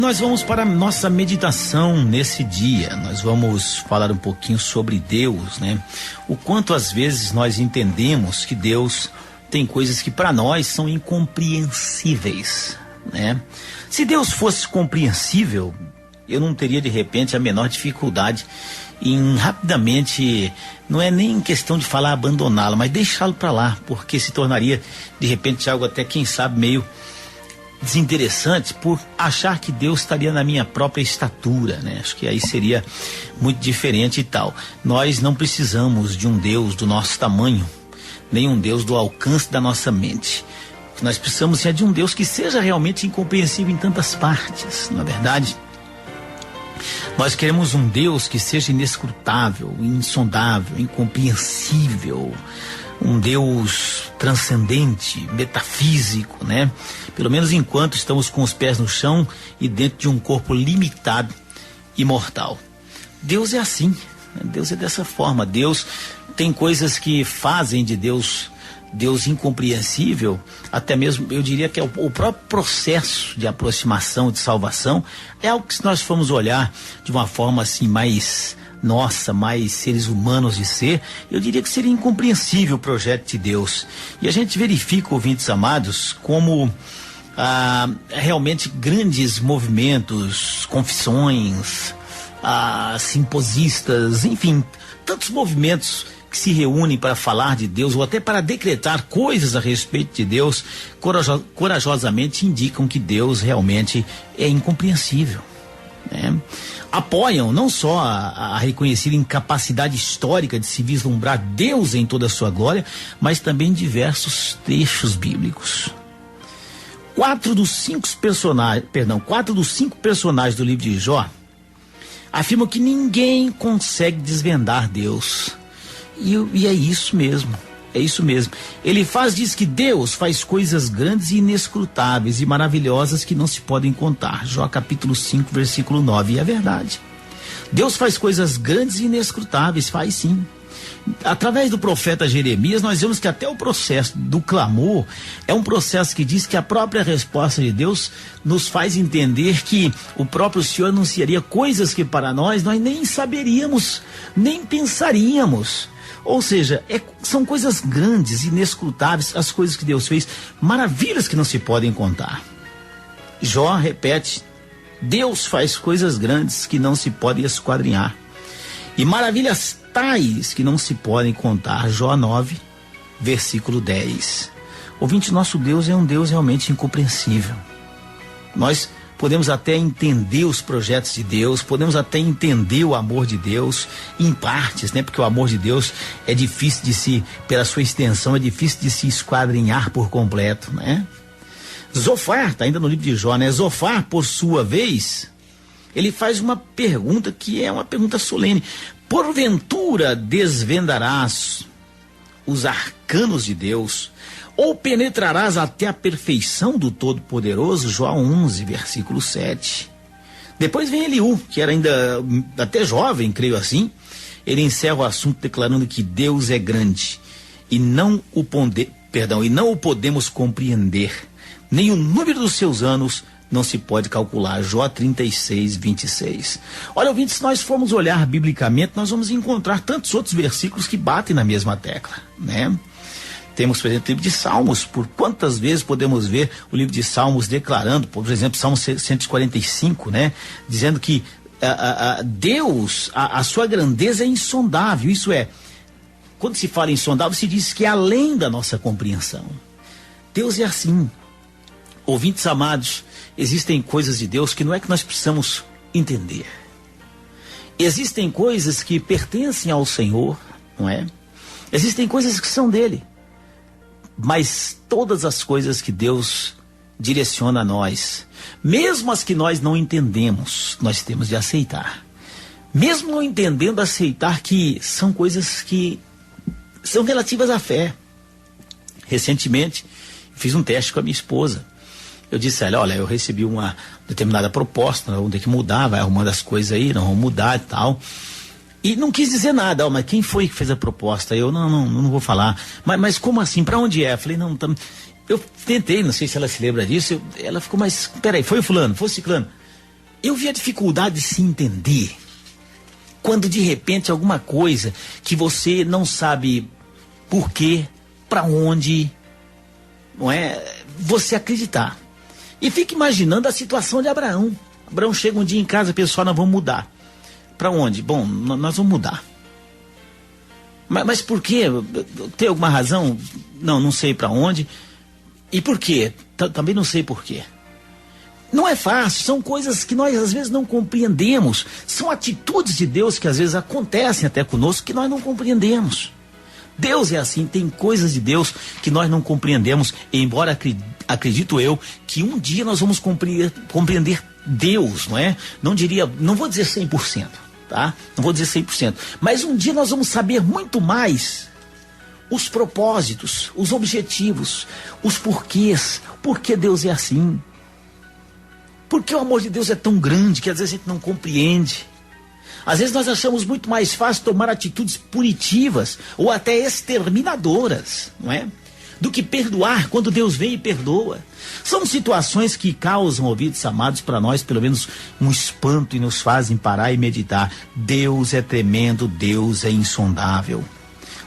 Nós vamos para a nossa meditação nesse dia. Nós vamos falar um pouquinho sobre Deus, né? O quanto às vezes nós entendemos que Deus tem coisas que para nós são incompreensíveis, né? Se Deus fosse compreensível, eu não teria de repente a menor dificuldade em rapidamente, não é nem questão de falar abandoná-lo, mas deixá-lo para lá, porque se tornaria de repente algo até, quem sabe, meio desinteressante por achar que Deus estaria na minha própria estatura, né? Acho que aí seria muito diferente e tal. Nós não precisamos de um Deus do nosso tamanho, nem um Deus do alcance da nossa mente. O que nós precisamos é de um Deus que seja realmente incompreensível em tantas partes, não é verdade? Nós queremos um Deus que seja inescrutável, insondável, incompreensível, um Deus transcendente, metafísico, né? Pelo menos enquanto estamos com os pés no chão e dentro de um corpo limitado e mortal. Deus é assim, né? Deus é dessa forma. Deus tem coisas que fazem de Deus incompreensível, até mesmo eu diria que é o próprio processo de aproximação, de salvação, é algo que, se nós formos olhar de uma forma assim mais mais seres humanos de ser, eu diria que seria incompreensível o projeto de Deus. E a gente verifica, ouvintes amados, como realmente grandes movimentos, confissões, simposistas, enfim, tantos movimentos que se reúnem para falar de Deus ou até para decretar coisas a respeito de Deus, corajosamente indicam que Deus realmente é incompreensível, né? Apoiam não só a reconhecida incapacidade histórica de se vislumbrar Deus em toda a sua glória, mas também diversos trechos bíblicos. 4 dos 5 personagens do livro de Jó afirmam que ninguém consegue desvendar Deus. E é isso mesmo, é isso mesmo. Ele diz que Deus faz coisas grandes e inescrutáveis e maravilhosas que não se podem contar. Jó capítulo 5, versículo 9, e é verdade. Deus faz coisas grandes e inescrutáveis, faz sim. Através do profeta Jeremias, nós vemos que até o processo do clamor é um processo que diz que a própria resposta de Deus nos faz entender que o próprio Senhor anunciaria coisas que para nós nem saberíamos, nem pensaríamos. Ou seja, são coisas grandes, inescrutáveis, as coisas que Deus fez, maravilhas que não se podem contar. Jó repete: Deus faz coisas grandes que não se podem esquadrinhar, e maravilhas tais que não se podem contar. Jó 9, versículo 10. Ouvinte, nosso Deus é um Deus realmente incompreensível. Nós podemos até entender os projetos de Deus, podemos até entender o amor de Deus, em partes, né? Porque o amor de Deus é difícil pela sua extensão, é difícil de se esquadrinhar por completo, né? Zofar, tá ainda no livro de Jó, né? Zofar, por sua vez, ele faz uma pergunta que é uma pergunta solene. Porventura desvendarás os arcanos de Deus, ou penetrarás até a perfeição do Todo-Poderoso? Jó 11, versículo 7. Depois vem Eliú, que era ainda até jovem, creio assim. Ele encerra o assunto declarando que Deus é grande e não o podemos compreender. Nem o número dos seus anos não se pode calcular. Jó 36, 26. Olha, ouvintes, se nós formos olhar biblicamente, nós vamos encontrar tantos outros versículos que batem na mesma tecla, né? Temos, por exemplo, o livro de Salmos. Por quantas vezes podemos ver o livro de Salmos declarando, por exemplo, Salmo 145, né? Dizendo que Deus, a sua grandeza é insondável. Isso é, quando se fala insondável, se diz que é além da nossa compreensão. Deus é assim. Ouvintes amados, existem coisas de Deus que não é que nós precisamos entender. Existem coisas que pertencem ao Senhor, não é? Existem coisas que são dele. Mas todas as coisas que Deus direciona a nós, mesmo as que nós não entendemos, nós temos de aceitar. Mesmo não entendendo, aceitar que são coisas que são relativas à fé. Recentemente, fiz um teste com a minha esposa. Eu disse a ela: olha, eu recebi uma determinada proposta, nós vamos ter que mudar, vai arrumando as coisas aí, nós vamos mudar e tal. E não quis dizer nada. Mas quem foi que fez a proposta? Eu não vou falar. Mas como assim? Pra onde é? Eu falei, eu tentei, não sei se ela se lembra disso. Ela ficou, mas peraí, foi o fulano, foi o ciclano. eu vi a dificuldade de se entender quando de repente alguma coisa que você não sabe por quê, para onde, não é? Você acreditar. E fica imaginando a situação de Abraão. Abraão chega um dia em casa, pessoal, nós vamos mudar. Para onde? Bom, nós vamos mudar. Mas por quê? Tem alguma razão? Não sei para onde. E por quê? Também não sei por quê. Não é fácil, são coisas que nós às vezes não compreendemos. São atitudes de Deus que às vezes acontecem até conosco que nós não compreendemos. Deus é assim, tem coisas de Deus que nós não compreendemos, embora acredito eu que um dia nós vamos compreender Deus, não é? Não vou dizer 100%, tá? Não vou dizer 100%, mas um dia nós vamos saber muito mais os propósitos, os objetivos, os porquês, por que Deus é assim. Porque o amor de Deus é tão grande que às vezes a gente não compreende. Às vezes nós achamos muito mais fácil tomar atitudes punitivas ou até exterminadoras, não é? Do que perdoar quando Deus vem e perdoa. São situações que causam, ouvidos amados, para nós pelo menos um espanto e nos fazem parar e meditar. Deus é tremendo, Deus é insondável.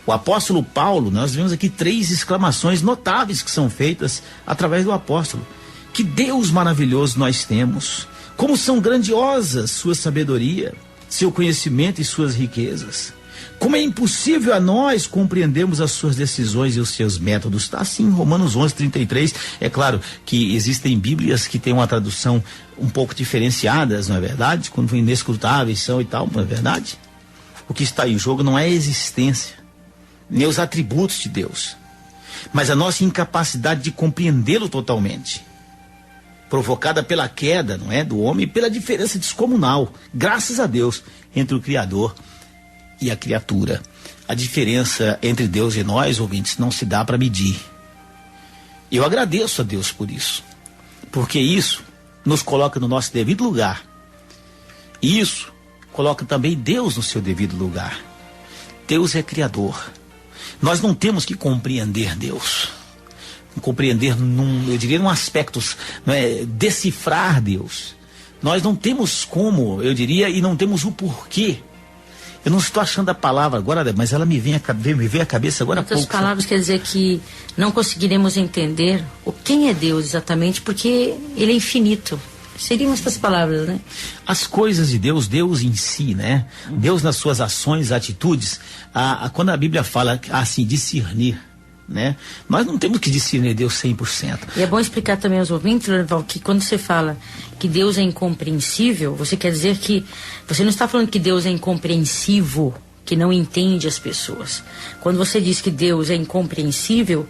O apóstolo Paulo, nós vemos aqui 3 exclamações notáveis que são feitas através do apóstolo. Que Deus maravilhoso nós temos, como são grandiosas sua sabedoria, seu conhecimento e suas riquezas. Como é impossível a nós compreendermos as suas decisões e os seus métodos. Está assim em Romanos 11:33. É claro que existem Bíblias que têm uma tradução um pouco diferenciadas, não é verdade? Quando inescrutáveis são e tal, não é verdade? O que está em jogo não é a existência, nem os atributos de Deus, mas a nossa incapacidade de compreendê-lo totalmente, provocada pela queda, não é, do homem, e pela diferença descomunal, graças a Deus, entre o Criador e a criatura. A diferença entre Deus e nós, ouvintes, não se dá para medir. Eu agradeço a Deus por isso, porque isso nos coloca no nosso devido lugar. E isso coloca também Deus no seu devido lugar. Deus é Criador. Nós não temos que compreender Deus. Compreender eu diria num aspecto, não é, decifrar Deus. Nós não temos como, eu diria, e não temos o porquê. Eu não estou achando a palavra agora, mas ela me veio à cabeça agora há pouco. Outras palavras quer dizer que não conseguiremos entender quem é Deus exatamente, porque Ele é infinito. Seriam essas palavras, né? As coisas de Deus, Deus em si, né? Deus nas suas ações, atitudes. Quando a Bíblia fala assim, discernir, né? Nós não temos que discernir Deus 100%. E é bom explicar também aos ouvintes, Lorival, que quando você fala que Deus é incompreensível, você quer dizer que você não está falando que Deus é incompreensivo, que não entende as pessoas. Quando você diz que Deus é incompreensível,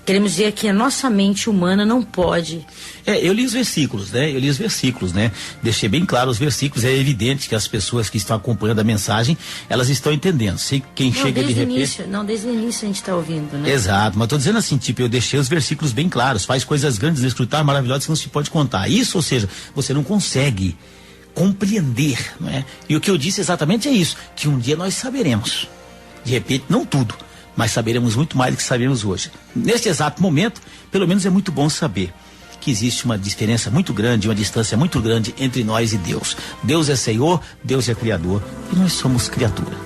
queremos dizer que a nossa mente humana não pode. Eu li os versículos, né? Deixei bem claro os versículos. É evidente que as pessoas que estão acompanhando a mensagem, elas estão entendendo. Sei que quem chega de repente... Desde o início a gente está ouvindo, né? Exato, mas estou dizendo assim, eu deixei os versículos bem claros. Faz coisas grandes, inescrutáveis, maravilhosas que não se pode contar. Isso, ou seja, você não consegue compreender, não é? E o que eu disse exatamente é isso, que um dia nós saberemos. De repente, não tudo, mas saberemos muito mais do que sabemos hoje. Neste exato momento, pelo menos é muito bom saber que existe uma diferença muito grande, uma distância muito grande entre nós e Deus. Deus é Senhor, Deus é Criador e nós somos criatura.